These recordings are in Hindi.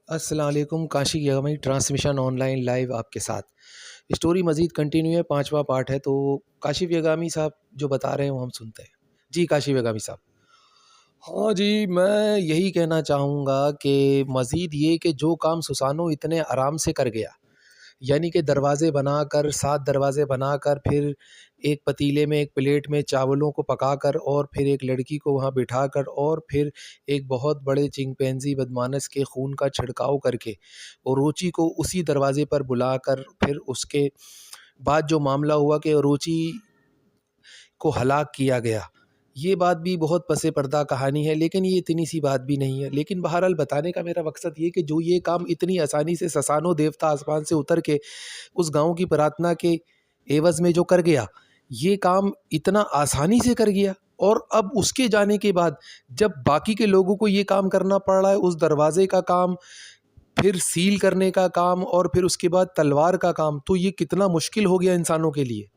अस्सलाम वालेकुम। काशी यगमई ट्रांसमिशन ऑनलाइन लाइव आपके साथ। स्टोरी मज़ीद कंटिन्यू है, 5वां पार्ट है। तो काशिफ़ यगामी साहब जो बता रहे हैं वो हम सुनते हैं। जी, काशिफ़ यगामी साहब। हाँ जी, मैं यही कहना चाहूँगा कि मज़ीद ये कि जो काम सुसानो इतने आराम से कर गया, यानी कि दरवाज़े बनाकर 7 दरवाज़े बनाकर फिर एक पतीले में, एक प्लेट में चावलों को पकाकर और फिर एक लड़की को वहाँ बिठाकर और फिर एक बहुत बड़े चिंपैंज़ी बदमानस के खून का छिड़काव करके ओरोची को उसी दरवाज़े पर बुलाकर फिर उसके बाद जो मामला हुआ कि ओरोची को हलाक किया गया। ये बात भी बहुत पसे पर्दा कहानी है, लेकिन ये इतनी सी बात भी नहीं है। लेकिन बहरहाल बताने का मेरा मकसद ये कि जो ये काम इतनी आसानी से ससानो देवता आसमान से उतर के उस गाँव की प्रार्थना के एवज़ में जो कर गया, ये काम इतना आसानी से कर गया। और अब उसके जाने के बाद जब बाकी के लोगों को ये काम करना पड़ रहा है, उस दरवाज़े का काम, फिर सील करने का काम और फिर उसके बाद तलवार का काम, तो ये कितना मुश्किल हो गया इंसानों के लिए।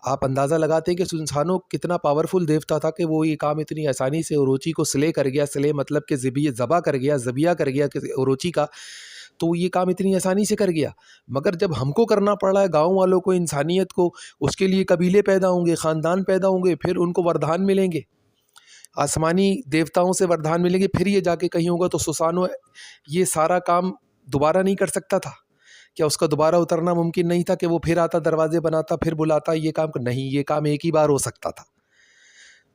आप अंदाज़ा लगाते हैं कि सुनसानो कितना पावरफुल देवता था कि वो ये काम इतनी आसानी से ओरोची को स्ले कर गया। स्ले मतलब कि ज़बा कर गया, ज़बिया कर गया किसी ओरोची का। तो ये काम इतनी आसानी से कर गया। मगर जब हमको करना पड़ रहा है, गाँव वालों को, इंसानियत को, उसके लिए कबीले पैदा होंगे, ख़ानदान पैदा होंगे, फिर उनको वरदान मिलेंगे, आसमानी देवताओं से वरदान मिलेंगे, फिर ये जाके कहीं होगा। तो सुसानो ये सारा काम दोबारा नहीं कर सकता था? क्या उसका दोबारा उतरना मुमकिन नहीं था कि वो फिर आता, दरवाजे बनाता, फिर बुलाता, ये काम नहीं, ये काम एक ही बार हो सकता था।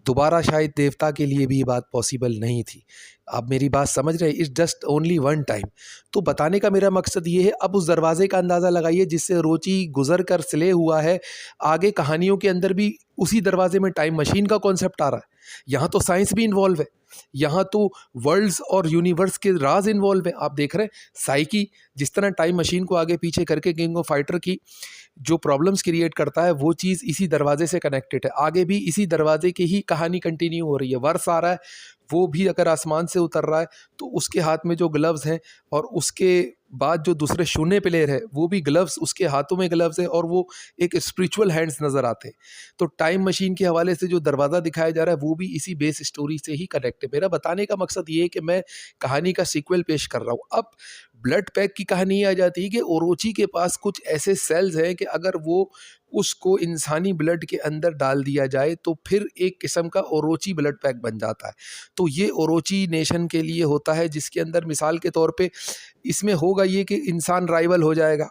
दोबारा शायद देवता के लिए भी ये बात पॉसिबल नहीं थी। आप मेरी बात समझ रहे हैं? It's just only one time. तो बताने का मेरा मकसद ये है, अब उस दरवाजे का अंदाज़ा लगाइए जिससे रोची गुजर कर स्ले हुआ है। आगे कहानियों के अंदर भी उसी दरवाजे में टाइम मशीन का कॉन्सेप्ट आ रहा है। यहाँ तो साइंस भी इन्वॉल्व है, यहाँ तो वर्ल्ड्स और यूनिवर्स के राज इन्वॉल्व हैं। आप देख रहे हैं साइकी जिस तरह टाइम मशीन को आगे पीछे करके किंग ऑफ फाइटर की जो प्रॉब्लम्स क्रिएट करता है, वो चीज़ इसी दरवाजे से कनेक्टेड है। आगे भी इसी दरवाजे की ही कहानी कंटिन्यू हो रही है। वर्ष आ रहा है, वो भी अगर आसमान से उतर रहा है तो उसके हाथ में जो ग्लव्स हैं और उसके बाद जो दूसरे शून्य प्लेयर है वो भी ग्लव्स, उसके हाथों में ग्लव्स है और वो एक स्पिरिचुअल हैंड्स नज़र आते हैं। तो टाइम मशीन के हवाले से जो दरवाज़ा दिखाया जा रहा है वो भी इसी बेस स्टोरी से ही कनेक्ट है। मेरा बताने का मकसद ये है कि मैं कहानी का सीक्वल पेश कर रहा हूँ। अब ब्लड पैक की कहानी आ जाती है कि ओरोची के पास कुछ ऐसे सेल्स हैं कि अगर वो उसको इंसानी ब्लड के अंदर डाल दिया जाए तो फिर एक किस्म का ओरोची ब्लड पैक बन जाता है। तो ये ओरोची नेशन के लिए होता है, जिसके अंदर मिसाल के तौर पे इसमें होगा ये कि इंसान राइवल हो जाएगा,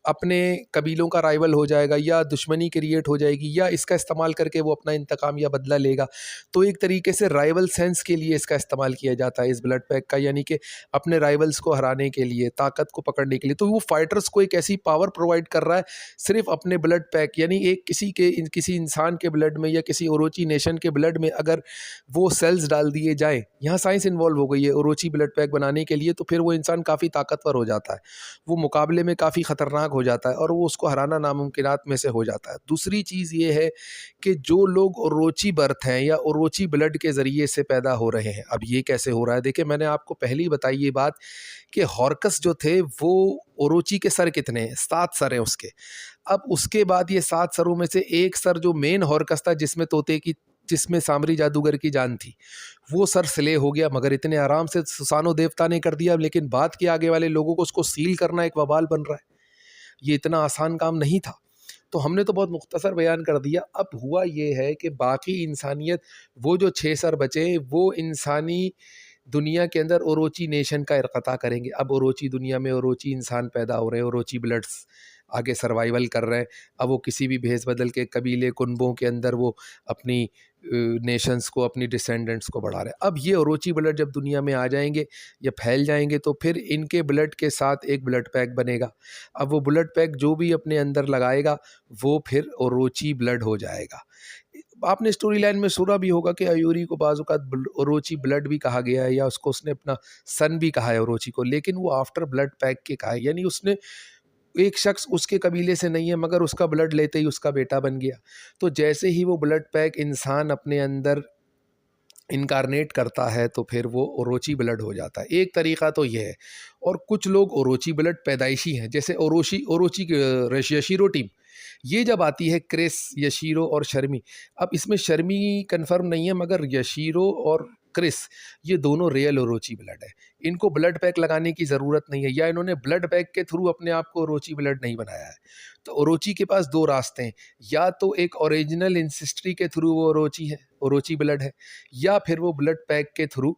अपने कबीलों का राइवल हो जाएगा, या दुश्मनी क्रिएट हो जाएगी, या इसका इस्तेमाल करके वो अपना इंतकाम या बदला लेगा। तो एक तरीके से राइवल सेंस के लिए इसका इस्तेमाल किया जाता है इस ब्लड पैक का, यानी कि अपने राइवल्स को हराने के लिए, ताकत को पकड़ने के लिए। तो वो फाइटर्स को एक ऐसी पावर प्रोवाइड कर रहा है सिर्फ अपने ब्लड पैक, यानी एक किसी इंसान के ब्लड में या किसी ओरोची नेशन के ब्लड में अगर वो सेल्स डाल दिए जाएँ, यहाँ साइंस इन्वॉल्व हो गई है ओरोची ब्लड पैक बनाने के लिए, तो फिर वो इंसान काफ़ी ताकतवर हो जाता है, वो मुकाबले में काफ़ी ख़तरनाक हो जाता है और वो उसको हराना नामुमकिनात में से हो जाता है। दूसरी चीज़ ये है कि जो लोग ओरोची बर्थ हैं या ओरोची ब्लड के ज़रिए से पैदा हो रहे हैं, अब ये कैसे हो रहा है? देखिए, मैंने आपको पहले ही बताई ये बात कि हॉर्कस जो थे वो ओरोची के सर कितने हैं? 7 सर हैं उसके। अब उसके बाद ये 7 सरों में से एक सर जो मेन हॉर्कस था जिसमें सामरी जादूगर की जान थी, वो सर स्ले हो गया। मगर इतने आराम से सुसानो देवता ने कर दिया, लेकिन बाद के आगे वाले लोगों को उसको सील करना एक वबाल बन रहा है। ये इतना आसान काम नहीं था। तो हमने तो बहुत मुख्तसर बयान कर दिया। अब हुआ ये है कि बाकी इंसानियत, वो जो 6 सर बचे, वो इंसानी दुनिया के अंदर ओरोची नेशन का इरक़ता करेंगे। अब ओरोची दुनिया में ओरोची इंसान पैदा हो रहे हैं, ओरोची ब्लड्स आगे सर्वाइवल कर रहे हैं। अब वो किसी भी भेस बदल के कबीले कुनबों के अंदर वो अपनी नेशंस को, अपनी डिसेंडेंट्स को बढ़ा रहे हैं। अब ये ओरोची ब्लड जब दुनिया में आ जाएंगे या फैल जाएंगे तो फिर इनके ब्लड के साथ एक ब्लड पैक बनेगा। अब वो ब्लड पैक जो भी अपने अंदर लगाएगा वो फिर ओरोची ब्लड हो जाएगा। आपने स्टोरी लाइन में सुना भी होगा कि अयूरी को बाज़-औक़ात ओरोची ब्लड भी कहा गया है, या उसको उसने अपना सन भी कहा है ओरोची को, लेकिन वो आफ्टर ब्लड पैक के कहा है, यानी उसने एक शख्स उसके कबीले से नहीं है मगर उसका ब्लड लेते ही उसका बेटा बन गया। तो जैसे ही वो ब्लड पैक इंसान अपने अंदर इनकारनेट करता है तो फिर वो ओरोची ब्लड हो जाता है। एक तरीक़ा तो ये है। और कुछ लोग ओरोची ब्लड पैदाइशी हैं, जैसे ओरोची की यशीरो टीम, ये जब आती है क्रिस, यशीरो और शर्मी। अब इसमें शर्मी कंफर्म नहीं है, मगर यशीरो और क्रिस, ये दोनों रियल ओरोची ब्लड है। इनको ब्लड पैक लगाने की ज़रूरत नहीं है, या इन्होंने ब्लड पैक के थ्रू अपने आप को ओरोची ब्लड नहीं बनाया है। तो ओरोची के पास दो रास्ते हैं, या तो एक ओरिजिनल इंसिस्ट्री के थ्रू वो ओरोची है, ओरोची ब्लड है, या फिर वो ब्लड पैक के थ्रू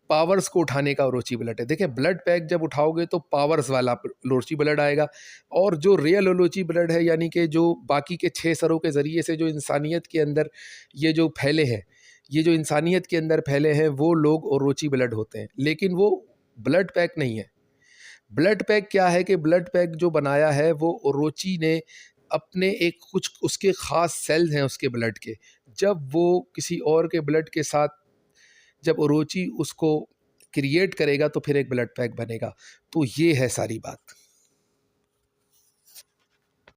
पावर्स को उठाने का ओरोची ब्लड है। देखिए, ब्लड पैक जब उठाओगे तो पावर्स वाला ओरोची ब्लड आएगा, और जो रियल ओरोची ब्लड है, यानी कि जो बाकी के 6 सरों के ज़रिए से जो इंसानियत के अंदर ये जो फैले हैं, ये जो इंसानियत के अंदर फैले हैं, वो लोग ओरोची ब्लड होते हैं, लेकिन वो ब्लड पैक नहीं है। ब्लड पैक क्या है कि ब्लड पैक जो बनाया है वो ओरोची ने अपने एक कुछ उसके ख़ास सेल्स हैं उसके ब्लड के, जब वो किसी और के ब्लड के साथ जब ओरोची उसको क्रिएट करेगा तो फिर एक ब्लड पैक बनेगा। तो ये है सारी बात।